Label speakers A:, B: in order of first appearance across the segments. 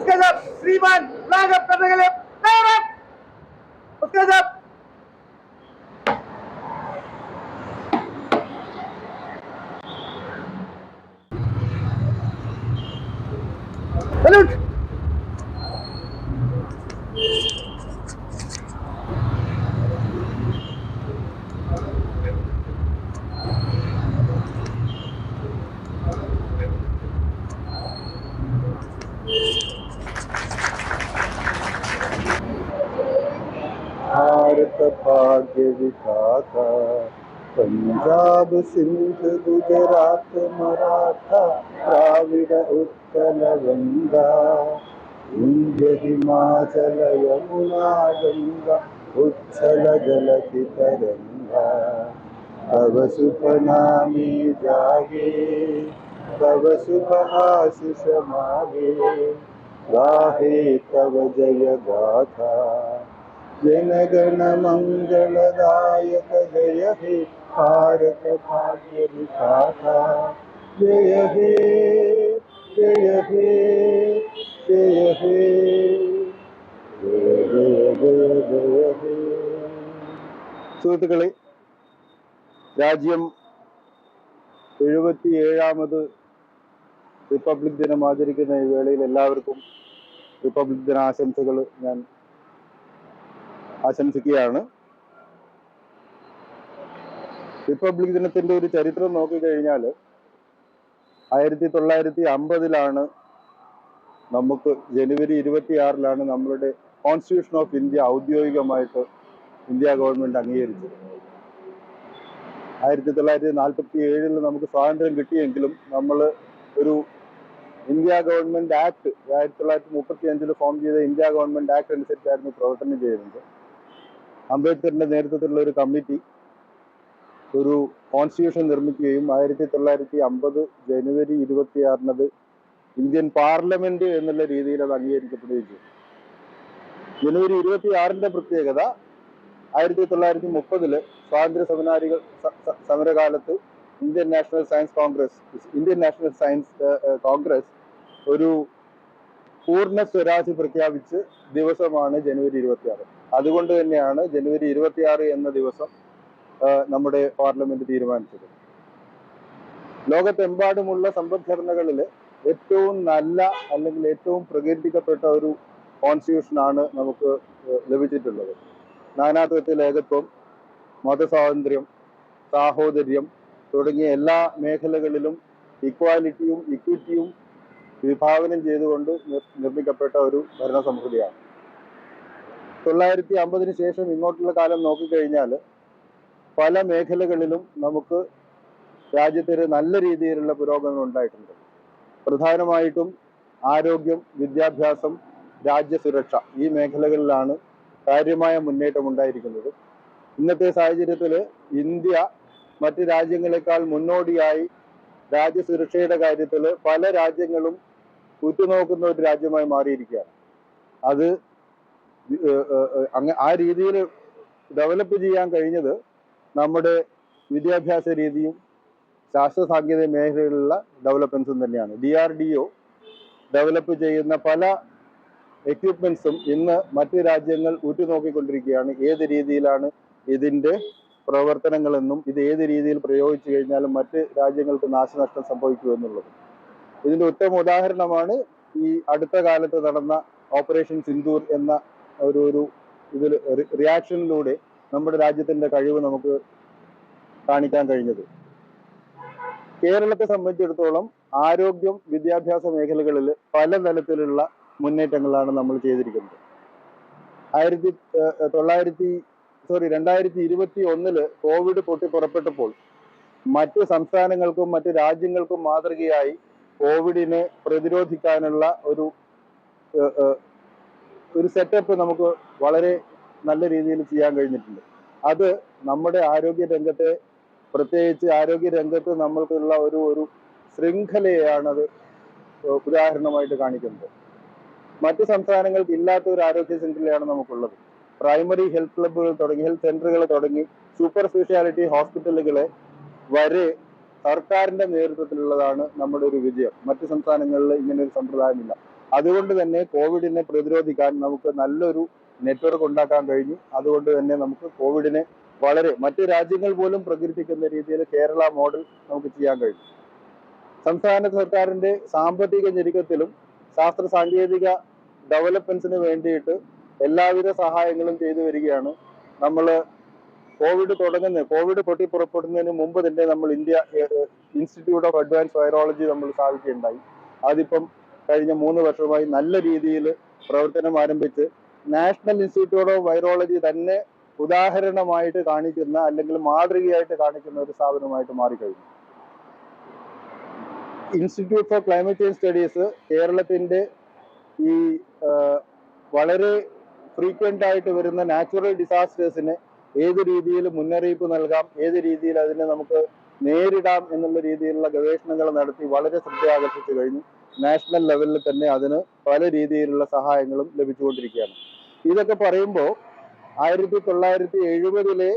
A: उसके साथ श्रीमान राघव करने के लिए उसके साथ सैल्यूट।
B: भारत भाग्य विधाता, पंजाब सिंध गुजरात मराठा द्राविड उत्कल गंगा, विंध्य हिमाचल यमुना गंगा उच्छल जलधि तरंगा। तव शुभ नामे जागे, तव शुभ आशीष मागे, गाहे तव जय गाथा। जन गण मंगलदायक जय हे भारत भाग्य विधाता। जय हे जय हे जय हे जय जय जय जय हे। സുഹൃത്തുക്കളെ, രാജ്യം 77ാമത് റിപ്പബ്ലിക് ദിനം ആചരിക്കുന്ന ഈ വേളയിൽ എല്ലാവർക്കും റിപ്പബ്ലിക് ദിനാശംസകൾ ഞാൻ ആശംസിക്കുകയാണ്. റിപ്പബ്ലിക് ദിനത്തിന്റെ ഒരു ചരിത്രം നോക്കിക്കഴിഞ്ഞാൽ 1950 നമുക്ക് ജനുവരി 26 നമ്മളുടെ കോൺസ്റ്റിറ്റ്യൂഷൻ ഓഫ് ഇന്ത്യ ഔദ്യോഗികമായിട്ട് ഇന്ത്യ ഗവൺമെന്റ് അംഗീകരിച്ചത്. 1947 നമുക്ക് സ്വാതന്ത്ര്യം കിട്ടിയെങ്കിലും നമ്മൾ ഒരു ഇന്ത്യ ഗവൺമെന്റ് ആക്ട് 1935 ഫോം ചെയ്ത ഇന്ത്യ ഗവൺമെന്റ് ആക്ട് അനുസരിച്ചായിരുന്നു പ്രവർത്തനം ചെയ്യുന്നത്. അംബേദ്കറിന്റെ നേതൃത്വത്തിലുള്ള ഒരു കമ്മിറ്റി ഒരു കോൺസ്റ്റിറ്റ്യൂഷൻ നിർമ്മിക്കുകയും 1950 ജനുവരി 26 ഇന്ത്യൻ പാർലമെന്റ് എന്നുള്ള രീതിയിൽ അത് അംഗീകരിക്കപ്പെടുകയും ചെയ്തു. ജനുവരി 26 പ്രത്യേകത 1930 സ്വാതന്ത്ര്യ സമരകാലത്ത് ഇന്ത്യൻ നാഷണൽ സയൻസ് കോൺഗ്രസ് ഒരു പൂർണ്ണ സ്വരാജ് പ്രഖ്യാപിച്ച് ദിവസമാണ് ജനുവരി 26. അതുകൊണ്ട് തന്നെയാണ് ജനുവരി 26 എന്ന ദിവസം നമ്മുടെ പാർലമെന്റ് തീരുമാനിച്ചത്. ലോകത്തെമ്പാടുമുള്ള സമ്പദ്ഘടനകളിൽ ഏറ്റവും നല്ല അല്ലെങ്കിൽ ഏറ്റവും പ്രകീർത്തിക്കപ്പെട്ട ഒരു കോൺസ്റ്റിറ്റ്യൂഷനാണ് നമുക്ക് ലഭിച്ചിട്ടുള്ളത്. നാനാത്വത്തിൽ ഏകത്വം, മതസ്വാതന്ത്ര്യം, സാഹോദര്യം തുടങ്ങിയ എല്ലാ മേഖലകളിലും ഇക്വാലിറ്റിയും ഇക്വിറ്റിയും വിഭാവനം ചെയ്തുകൊണ്ട് നിർമ്മിക്കപ്പെട്ട ഒരു ഭരണ സംഹിതയാണ്. 1950 ശേഷം ഇങ്ങോട്ടുള്ള കാലം നോക്കിക്കഴിഞ്ഞാൽ പല മേഖലകളിലും നമുക്ക് രാജ്യത്തിന് നല്ല രീതിയിലുള്ള പുരോഗമനം ഉണ്ടായിട്ടുണ്ട്. പ്രധാനമായിട്ടും ആരോഗ്യം, വിദ്യാഭ്യാസം, രാജ്യസുരക്ഷ ഈ മേഖലകളിലാണ് കാര്യമായ മുന്നേറ്റം ഉണ്ടായിരിക്കുന്നത്. ഇന്നത്തെ സാഹചര്യത്തിൽ ഇന്ത്യ മറ്റ് രാജ്യങ്ങളെക്കാൾ മുന്നോടിയായി രാജ്യസുരക്ഷയുടെ കാര്യത്തിൽ പല രാജ്യങ്ങളും ഉറ്റുനോക്കുന്ന ഒരു രാജ്യമായി മാറിയിരിക്കുകയാണ്. അത് ആ രീതിയിൽ ഡെവലപ്പ് ചെയ്യാൻ കഴിഞ്ഞത് നമ്മുടെ വിദ്യാഭ്യാസ രീതിയും ശാസ്ത്ര സാങ്കേതിക മേഖലയിലുള്ള ഡെവലപ്മെന്റ്സും തന്നെയാണ്. DRDO ഡെവലപ്പ് ചെയ്യുന്ന പല എക്യുപ്മെന്റ്സും ഇന്ന് മറ്റ് രാജ്യങ്ങൾ ഉറ്റുനോക്കിക്കൊണ്ടിരിക്കുകയാണ്. ഏത് രീതിയിലാണ് ഇതിന്റെ പ്രവർത്തനങ്ങളെന്നും ഇത് ഏത് രീതിയിൽ പ്രയോഗിച്ചു കഴിഞ്ഞാലും മറ്റ് രാജ്യങ്ങൾക്ക് നാശനഷ്ടം സംഭവിക്കുമെന്നുള്ളത്. ഇതിന്റെ ഉത്തമ ഉദാഹരണമാണ് ഈ അടുത്ത കാലത്ത് നടന്ന ഓപ്പറേഷൻ സിന്ദൂർ എന്ന ഒരു ഇതിൽ റിയാക്ഷനിലൂടെ നമ്മുടെ രാജ്യത്തിന്റെ കഴിവ് നമുക്ക് കാണിക്കാൻ കഴിഞ്ഞത്. കേരളത്തെ സംബന്ധിച്ചിടത്തോളം ആരോഗ്യം, വിദ്യാഭ്യാസ മേഖലകളിൽ പല തരത്തിലുള്ള മുന്നേറ്റങ്ങളാണ് നമ്മൾ ചെയ്തിരിക്കുന്നത്. 2021 കോവിഡ് പൊട്ടിപ്പുറപ്പെട്ടപ്പോൾ മറ്റ് സംസ്ഥാനങ്ങൾക്കും മറ്റ് രാജ്യങ്ങൾക്കും മാതൃകയായി കോവിഡിനെ പ്രതിരോധിക്കാനുള്ള ഒരു സെറ്റപ്പ് നമുക്ക് വളരെ നല്ല രീതിയിൽ ചെയ്യാൻ കഴിഞ്ഞിട്ടുണ്ട്. അത് നമ്മുടെ ആരോഗ്യ രംഗത്തെ, പ്രത്യേകിച്ച് ആരോഗ്യ രംഗത്ത് നമ്മൾക്കുള്ള ഒരു ശൃംഖലയാണ് അത് ഉദാഹരണമായിട്ട് കാണിക്കുന്നത്. മറ്റ് സംസ്ഥാനങ്ങൾക്ക് ഇല്ലാത്ത ഒരു ആരോഗ്യ ശൃംഖലയാണ് നമുക്കുള്ളത്. പ്രൈമറി ഹെൽത്ത് ക്ലബ്ബുകൾ തുടങ്ങി, ഹെൽത്ത് സെന്ററുകൾ തുടങ്ങി, സൂപ്പർ സ്പെഷ്യാലിറ്റി ഹോസ്പിറ്റലുകളെ വരെ സർക്കാരിന്റെ നേതൃത്വത്തിലുള്ളതാണ് നമ്മുടെ ഒരു വിജയം. മറ്റ് സംസ്ഥാനങ്ങളിൽ ഇങ്ങനെ ഒരു സമ്പ്രദായമില്ല. അതുകൊണ്ട് തന്നെ കോവിഡിനെ പ്രതിരോധിക്കാൻ നമുക്ക് നല്ലൊരു നെറ്റ്വർക്ക് ഉണ്ടാക്കാൻ കഴിഞ്ഞു. അതുകൊണ്ട് തന്നെ നമുക്ക് കോവിഡിനെ വളരെ മറ്റു രാജ്യങ്ങൾ പോലും പ്രകീർത്തിക്കുന്ന രീതിയിൽ കേരള മോഡൽ നമുക്ക് ചെയ്യാൻ കഴിഞ്ഞു. സംസ്ഥാന സർക്കാരിന്റെ സാമ്പത്തിക ഞെരുക്കത്തിലും ശാസ്ത്ര സാങ്കേതിക ഡെവലപ്മെന്റ്സിന് വേണ്ടിയിട്ട് എല്ലാവിധ സഹായങ്ങളും ചെയ്തു വരികയാണ്. നമ്മൾ കോവിഡ് പൊട്ടിപ്പുറപ്പെടുന്നതിന് മുമ്പ് തന്നെ നമ്മൾ India institute of advance virology നമ്മൾ സ്ഥാപിക്കുകയുണ്ടായി. അതിപ്പം കഴിഞ്ഞ 3 വർഷമായി നല്ല രീതിയിൽ പ്രവർത്തനം ആരംഭിച്ച് നാഷണൽ ഇൻസ്റ്റിറ്റ്യൂട്ട് ഓഫ് വൈറോളജി തന്നെ ഉദാഹരണമായിട്ട് കാണിക്കുന്ന അല്ലെങ്കിൽ മാതൃകയായിട്ട് കാണിക്കുന്ന ഒരു സ്ഥാപനമായിട്ട് മാറിക്കഴിഞ്ഞു. Institute four climate change studies കേരളത്തിന്റെ ഈ വളരെ ഫ്രീക്വന്റ് ആയിട്ട് വരുന്ന നാച്ചുറൽ ഡിസാസ്റ്റേഴ്സിന് ഏത് രീതിയിൽ മുന്നറിയിപ്പ് നൽകാം, ഏത് രീതിയിൽ അതിനെ നമുക്ക് നേരിടാം എന്നുള്ള രീതിയിലുള്ള ഗവേഷണങ്ങൾ നടത്തി വളരെ ശ്രദ്ധ ആകർഷിച്ചു കഴിഞ്ഞു. നാഷണൽ ലെവലിൽ തന്നെ അതിന് പല രീതിയിലുള്ള സഹായങ്ങളും ലഭിച്ചുകൊണ്ടിരിക്കുകയാണ്. ഇതൊക്കെ പറയുമ്പോൾ 1970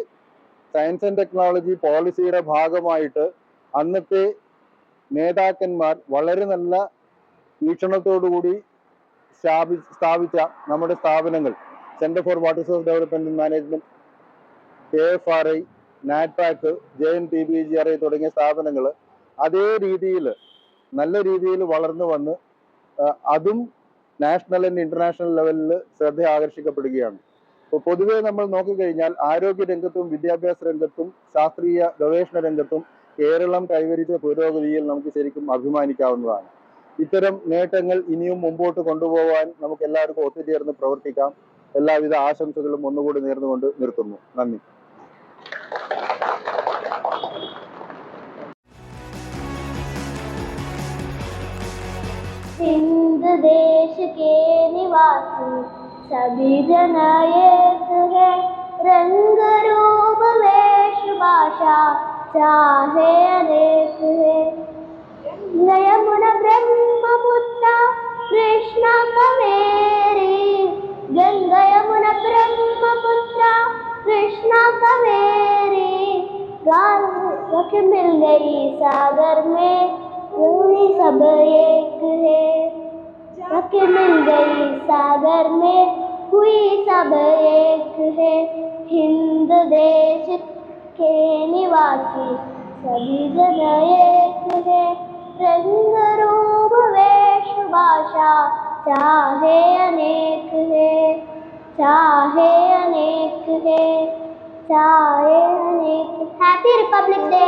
B: സയൻസ് ആൻഡ് ടെക്നോളജി പോളിസിയുടെ ഭാഗമായിട്ട് അന്നത്തെ നേതാക്കന്മാർ വളരെ നല്ല വീക്ഷണത്തോടുകൂടി സ്ഥാപിച്ച നമ്മുടെ സ്ഥാപനങ്ങൾ centre for water source development management, KFRI, NATPAC, JNTBGRI തുടങ്ങിയ സ്ഥാപനങ്ങൾ അതേ രീതിയിൽ നല്ല രീതിയിൽ വളർന്നു വന്ന് അതും നാഷണൽ ആൻഡ് ഇന്റർനാഷണൽ ലെവലിൽ ശ്രദ്ധ ആകർഷിക്കപ്പെടുകയാണ്. അപ്പോൾ പൊതുവെ നമ്മൾ നോക്കിക്കഴിഞ്ഞാൽ ആരോഗ്യ രംഗത്തും വിദ്യാഭ്യാസ രംഗത്തും ശാസ്ത്രീയ ഗവേഷണ രംഗത്തും കേരളം കൈവരിച്ച പുരോഗതിയിൽ നമുക്ക് ശരിക്കും അഭിമാനിക്കാവുന്നതാണ്. ഇത്തരം നേട്ടങ്ങൾ ഇനിയും മുമ്പോട്ട് കൊണ്ടുപോകാൻ നമുക്ക് എല്ലാവർക്കും ഒത്തുചേർന്ന് പ്രവർത്തിക്കാം. എല്ലാവിധ ആശംസകളും ഒന്നുകൂടി നേർന്നുകൊണ്ട് നിർത്തുന്നു. നന്ദി.
C: हिंद देश के निवासी सभी जन एक है, रंग रूप वेश भाषा चाहे अनेक है। यमुना ब्रह्मपुत्र कृष्णा कावेरी, गंगा यमुना ब्रह्मपुत्र कृष्णा कावेरी, रख मिल गई सागर में हुई सब एक है, रख मिल गई सागर में हुई सब एक है। हिंद देश के निवासी सभी जन एक है, रंग रूप वेश भाषा चाहे अनेक है, चाहे अनेक है, चाहे अनेक। Happy Republic day.